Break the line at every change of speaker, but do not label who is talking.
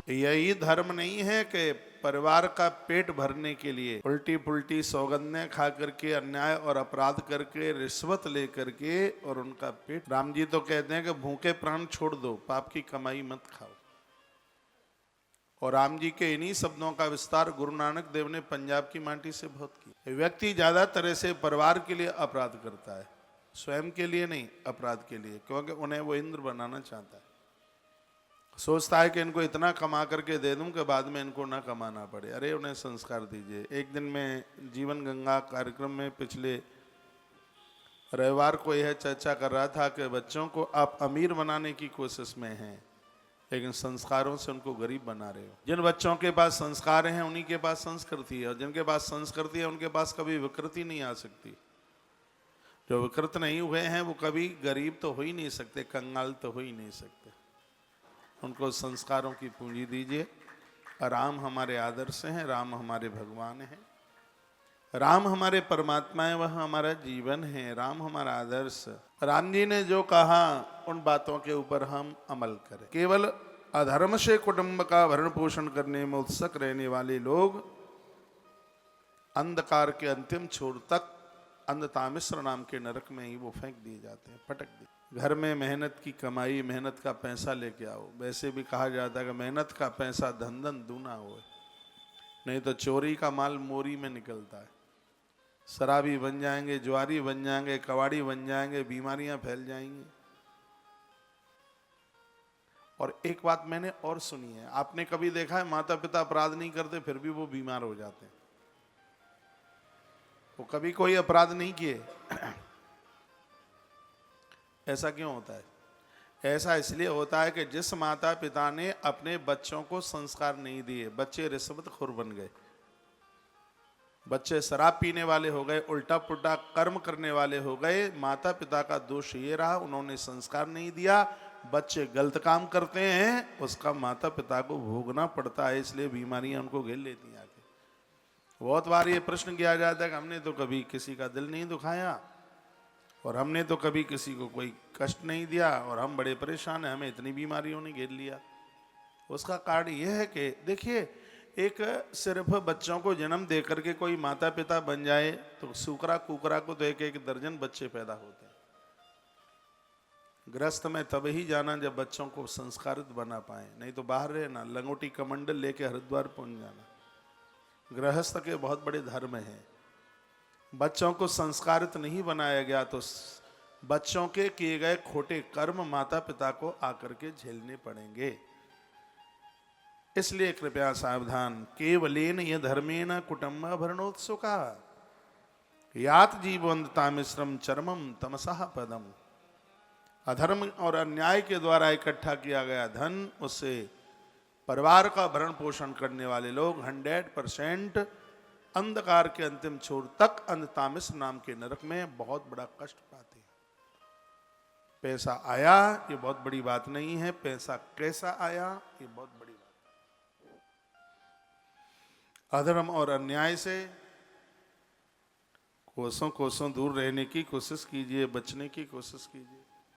यही धर्म नहीं है कि परिवार का पेट भरने के लिए उल्टी पुल्टी सौगंधें खा करके, अन्याय और अपराध करके, रिश्वत ले करके और उनका पेट। राम जी तो कहते हैं कि भूखे प्राण छोड़ दो, पाप की कमाई मत खाओ। और राम जी के इन्हीं शब्दों का विस्तार गुरु नानक देव ने पंजाब की माटी से बहुत किया। व्यक्ति ज्यादा तरह से परिवार के लिए अपराध करता है, स्वयं के लिए नहीं, अपराध के लिए, क्योंकि उन्हें वो इंद्र बनाना चाहता है। सोचता है कि इनको इतना कमा करके दे दूं कि बाद में इनको ना कमाना पड़े। अरे उन्हें संस्कार दीजिए। एक दिन मैं जीवन गंगा कार्यक्रम में पिछले रविवार को यह चर्चा कर रहा था कि बच्चों को आप अमीर बनाने की कोशिश में हैं, लेकिन संस्कारों से उनको गरीब बना रहे हो। जिन बच्चों के पास संस्कार हैं उन्हीं के पास संस्कृति है, और जिनके पास संस्कृति है उनके पास कभी विकृति नहीं आ सकती। जो विकृत नहीं हुए हैं वो कभी गरीब तो हो ही नहीं सकते, कंगाल तो हो ही नहीं सकते। उनको संस्कारों की पूंजी दीजिए। राम हमारे आदर्श हैं, राम हमारे भगवान हैं, राम हमारे परमात्मा है, वह हमारा जीवन है, राम हमारा आदर्श। राम जी ने जो कहा उन बातों के ऊपर हम अमल करें। केवल अधर्म से कुटुंब का भरण पोषण करने में उत्सुक रहने वाले लोग अंधकार के अंतिम छोर तक अंधतामिश्र नाम के नरक में ही वो फेंक दिए जाते हैं, पटक दिए। घर में मेहनत की कमाई, मेहनत का पैसा लेके आओ। वैसे भी कहा जाता है कि मेहनत का पैसा धन धन दूना हो, नहीं तो चोरी का माल मोरी में निकलता है। शराबी बन जाएंगे, जुआरी बन जाएंगे, कबाड़ी बन जाएंगे, बीमारियां फैल जाएंगी। और एक बात मैंने और सुनी है, आपने कभी देखा है माता पिता अपराध नहीं करते फिर भी वो बीमार हो जाते हैं? वो कभी कोई अपराध नहीं किए। ऐसा क्यों होता है? ऐसा इसलिए होता है कि जिस माता पिता ने अपने बच्चों को संस्कार नहीं दिए, बच्चे रिश्वतखोर बन गए, बच्चे शराब पीने वाले हो गए, उल्टा पुल्टा कर्म करने वाले हो गए। माता पिता का दोष ये रहा, उन्होंने संस्कार नहीं दिया। बच्चे गलत काम करते हैं, उसका माता पिता को भोगना पड़ता है, इसलिए बीमारियां उनको घेर लेती हैं आके। बहुत बार ये प्रश्न किया जाता है कि हमने तो कभी किसी का दिल नहीं दुखाया, और हमने तो कभी किसी को कोई कष्ट नहीं दिया, और हम बड़े परेशान हैं, हमें इतनी बीमारियों ने घेर लिया। उसका कारण यह है कि देखिए, एक सिर्फ बच्चों को जन्म दे करके कोई माता पिता बन जाए तो सूकरा कुकरा को तो एक एक दर्जन बच्चे पैदा होते हैं। गृहस्थ में तब ही जाना जब बच्चों को संस्कारित बना पाए, नहीं तो बाहर रहना, लंगोटी कमंडल लेके हरिद्वार पहुंच जाना। गृहस्थ के बहुत बड़े धर्म हैं। बच्चों को संस्कारित नहीं बनाया गया तो बच्चों के किए गए खोटे कर्म माता पिता को आकर के झेलने पड़ेंगे। इसलिए कृपया सावधान। केवलेन ये धर्मेण कुटुंब भरणोत्सुका यात जीवंततामिश्रम चरमम तमसः पदम। अधर्म और अन्याय के द्वारा इकट्ठा किया गया धन, उससे परिवार का भरण पोषण करने वाले लोग 100% अंधकार के अंतिम छोर तक अंधतामिश्र नाम के नरक में बहुत बड़ा कष्ट पाते हैं। पैसा आया ये बहुत बड़ी बात नहीं है, पैसा कैसा आया ये बहुत बड़ी बात। अधर्म और अन्याय से कोसों कोसों दूर रहने की कोशिश कीजिए, बचने की कोशिश कीजिए।